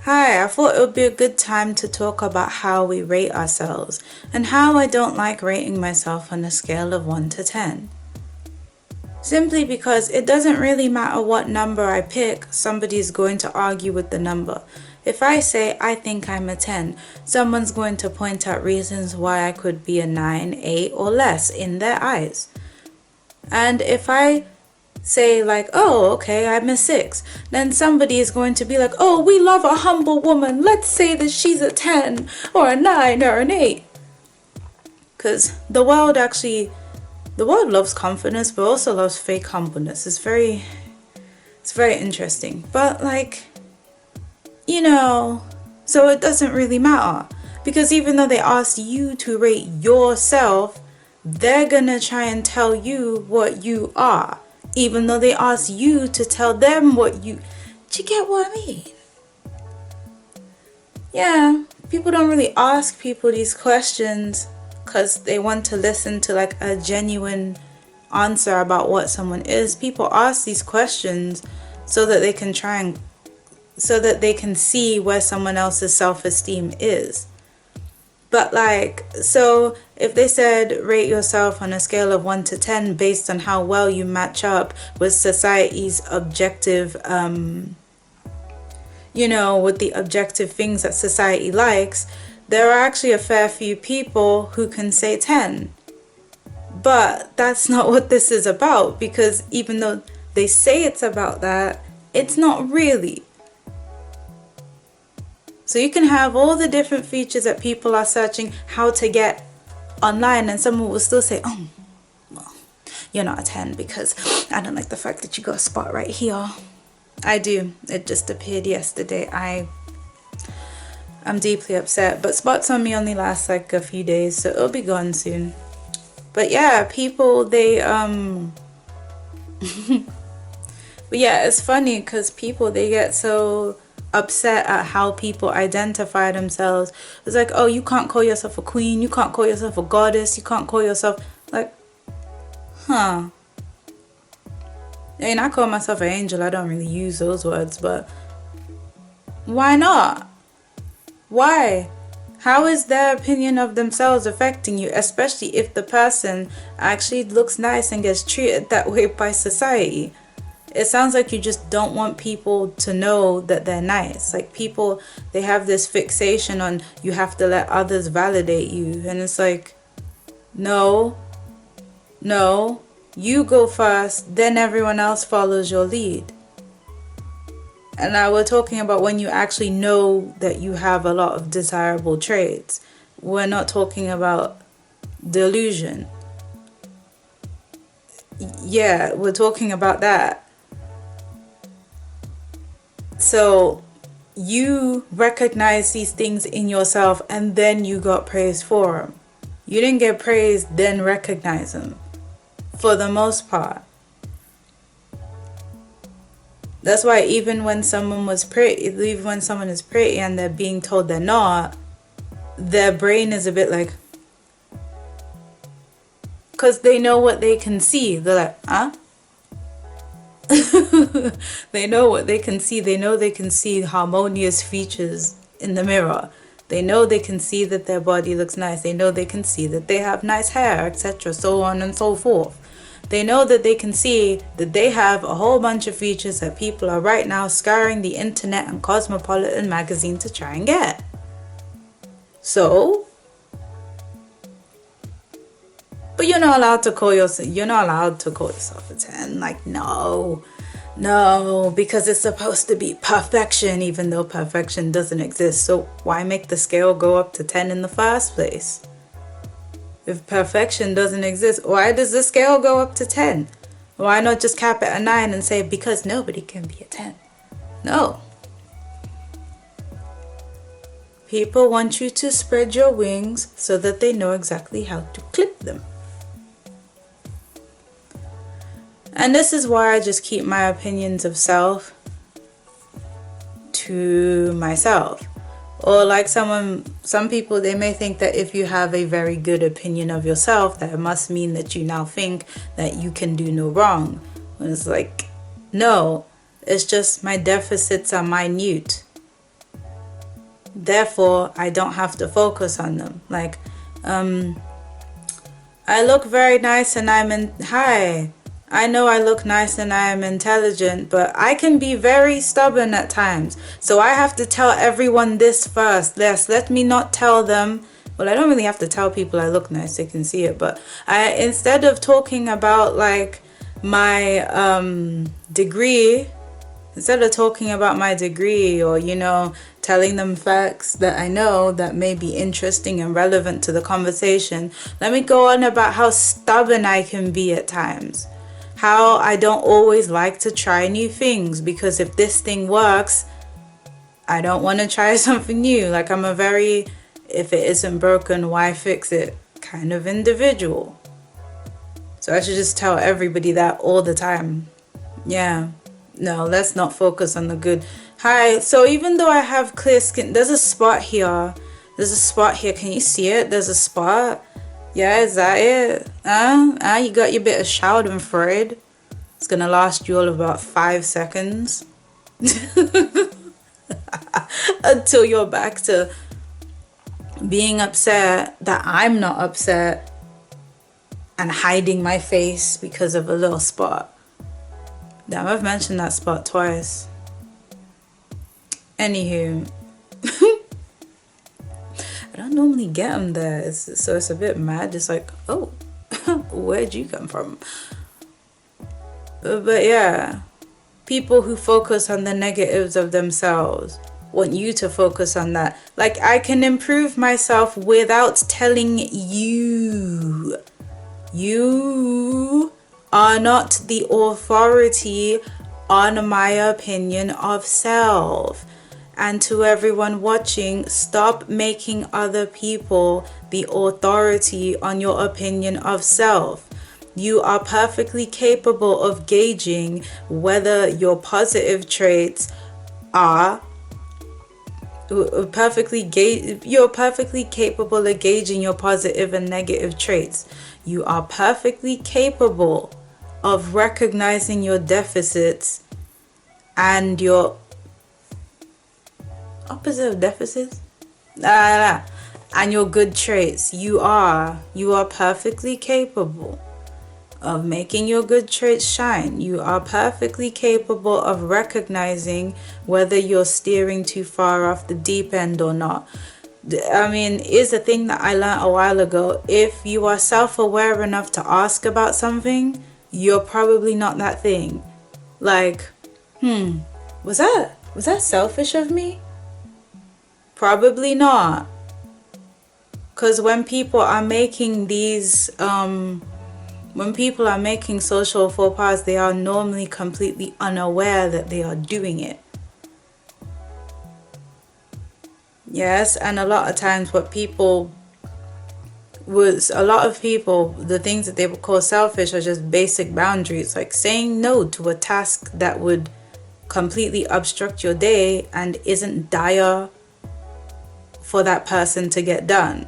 Hi, I thought it would be a good time to talk about how we rate ourselves and how I don't like rating myself on a scale of 1 to 10. Simply because it doesn't really matter what number I pick, somebody's going to argue with the number. If I say I think I'm a 10, someone's going to point out reasons why I could be a 9, 8, or less in their eyes. And if I say like, oh, okay, I'm a 6, then somebody is going to be like, oh, we love a humble woman, let's say that she's a 10 or a 9 or an 8. Because the world loves confidence, but also loves fake humbleness. It's very interesting. But so it doesn't really matter, because even though they asked you to rate yourself, they're gonna try and tell you what you are, even though they asked you to tell them what you... Do you get what I mean? Yeah, people don't really ask people these questions because they want to listen to like a genuine answer about what someone is. People ask these questions so that they can see where someone else's self-esteem is. But so if they said rate yourself on a scale of 1 to 10 based on how well you match up with society's objective, with the objective things that society likes, there are actually a fair few people who can say 10. But that's not what this is about, because even though they say it's about that, it's not really. So you can have all the different features that people are searching how to get online, and someone will still say, oh, well, you're not a 10 because I don't like the fact that you got a spot right here. I do. It just appeared yesterday. I'm deeply upset, but spots on me only last like a few days, so it'll be gone soon. But yeah, people, they but yeah, it's funny because people, they get so upset at how people identify themselves. It's like, oh, you can't call yourself a queen, you can't call yourself a goddess, you can't call yourself like, huh. I mean, I call myself an angel. I don't really use those words, but why not? Why? How is their opinion of themselves affecting you, especially if the person actually looks nice and gets treated that way by society? It sounds like you just don't want people to know that they're nice. Like, people, they have this fixation on you have to let others validate you. And it's like, no, you go first, then everyone else follows your lead. And now we're talking about when you actually know that you have a lot of desirable traits. We're not talking about delusion. Yeah, we're talking about that. So you recognize these things in yourself and then you got praised for them. You didn't get praised, then recognize them. For the most part. That's why even when someone is pretty and they're being told they're not, their brain is a bit like, because they know what they can see. They're like, huh? They know what they can see. They know they can see harmonious features in the mirror. They know they can see that their body looks nice. They know they can see that they have nice hair, etc., so on and so forth. They know that they can see that they have a whole bunch of features that people are right now scouring the internet and Cosmopolitan magazine to try and get. So, but you're not allowed to call yourself a 10. Like, no, because it's supposed to be perfection, even though perfection doesn't exist. So why make the scale go up to 10 in the first place? If perfection doesn't exist, why does the scale go up to 10? Why not just cap it at 9 and say, because nobody can be a 10? No. People want you to spread your wings so that they know exactly how to clip them. And this is why I just keep my opinions of self to myself. Or like some people, they may think that if you have a very good opinion of yourself, that it must mean that you now think that you can do no wrong. When it's like, no, it's just my deficits are minute. Therefore, I don't have to focus on them. Like, I look very nice and hi. I know I look nice and I am intelligent, but I can be very stubborn at times. So I have to tell everyone this first. Let me not tell them. Well, I don't really have to tell people I look nice. They can see it. But instead of talking about like my degree, instead of talking about my degree or, telling them facts that I know that may be interesting and relevant to the conversation, let me go on about how stubborn I can be at times. How I don't always like to try new things, because if this thing works, I don't want to try something new. Like, I'm a very, if it isn't broken, why fix it kind of individual. So I should just tell everybody that all the time. Yeah. No, let's not focus on the good. Hi. So even though I have clear skin, there's a spot here. Can you see it? There's a spot. Yeah, is that it? You got your bit of Schadenfreude. It's gonna last you all about 5 seconds. Until you're back to being upset that I'm not upset and hiding my face because of a little spot. Damn, I've mentioned that spot twice. Anywho. I don't normally get them there, so it's a bit mad. It's like, oh, where'd you come from? But yeah, people who focus on the negatives of themselves want you to focus on that. Like, I can improve myself without telling you. You are not the authority on my opinion of self. And to everyone watching, stop making other people the authority on your opinion of self. You are perfectly capable of gauging whether your positive traits are you're perfectly capable of gauging your positive and negative traits. You are perfectly capable of recognizing your deficits and your opposite of deficits and your good traits. You are perfectly capable of making your good traits shine. You are perfectly capable of recognizing whether you're steering too far off the deep end or not. I mean, is a thing that I learned a while ago. If you are self-aware enough to ask about something, you're probably not that thing. Like, was that selfish of me? Probably not. Because when people are making these, when people are making social faux pas, they are normally completely unaware that they are doing it. Yes, and a lot of times the things that they would call selfish are just basic boundaries, like saying no to a task that would completely obstruct your day and isn't dire for that person to get done.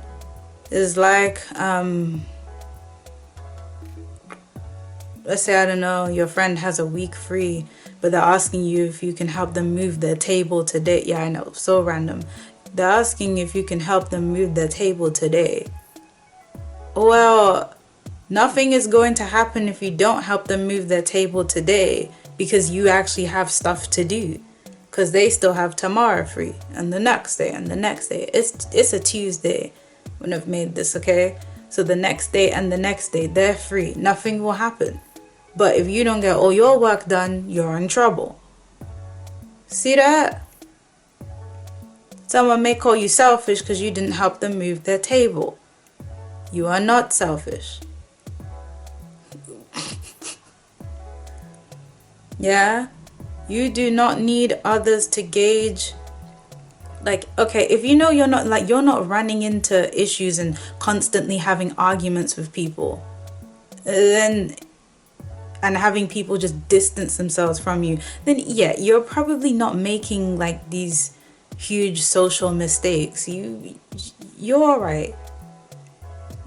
It's like, let's say, I don't know, your friend has a week free, but they're asking you if you can help them move their table today. Yeah, I know, so random. They're asking if you can help them move their table today. Well, nothing is going to happen if you don't help them move their table today, because you actually have stuff to do. Because they still have tomorrow free, and the next day, and the next day. It's a Tuesday when I've made this, okay? So the next day and the next day, they're free. Nothing will happen. But if you don't get all your work done, you're in trouble. See that? Someone may call you selfish because you didn't help them move their table. You are not selfish. Yeah? You do not need others to gauge. Like, okay, if you know you're not running into issues and constantly having arguments with people, then, and having people just distance themselves from you, then yeah, you're probably not making like these huge social mistakes. You're all right.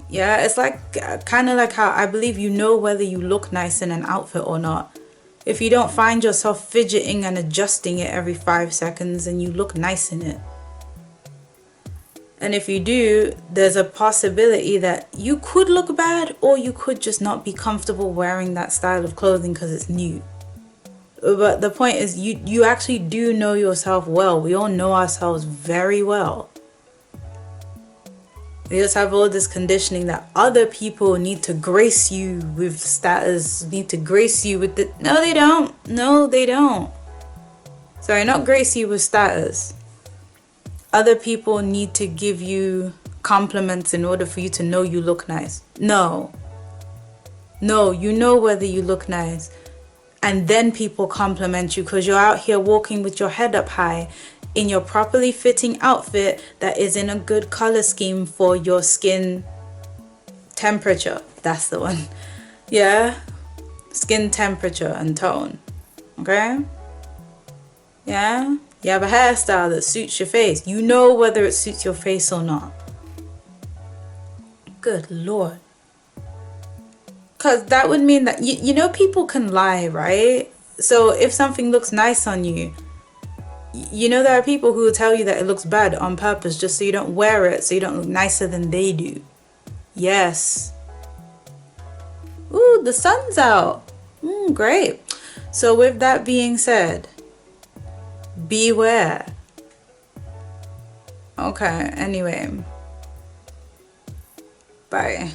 Yeah, it's like kind of like how I believe you know whether you look nice in an outfit or not. If you don't find yourself fidgeting and adjusting it every 5 seconds, and you look nice in it. And if you do, there's a possibility that you could look bad, or you could just not be comfortable wearing that style of clothing because it's new. But the point is, you actually do know yourself well. We all know ourselves very well. We just have all this conditioning that other people need to grace you with status, need to grace you with the... No, they don't. No, they don't. Sorry, not grace you with status. Other people need to give you compliments in order for you to know you look nice. No. No, you know whether you look nice. And then people compliment you because you're out here walking with your head up high in your properly fitting outfit that is in a good color scheme for your skin temperature. That's the one. Yeah? Skin temperature and tone. Okay? Yeah? You have a hairstyle that suits your face. You know whether it suits your face or not. Good Lord. Because that would mean that, you know, people can lie, right? So if something looks nice on you, you know, there are people who will tell you that it looks bad on purpose just so you don't wear it, so you don't look nicer than they do. Yes. Ooh, the sun's out. Great. So with that being said, beware. Okay, anyway. Bye.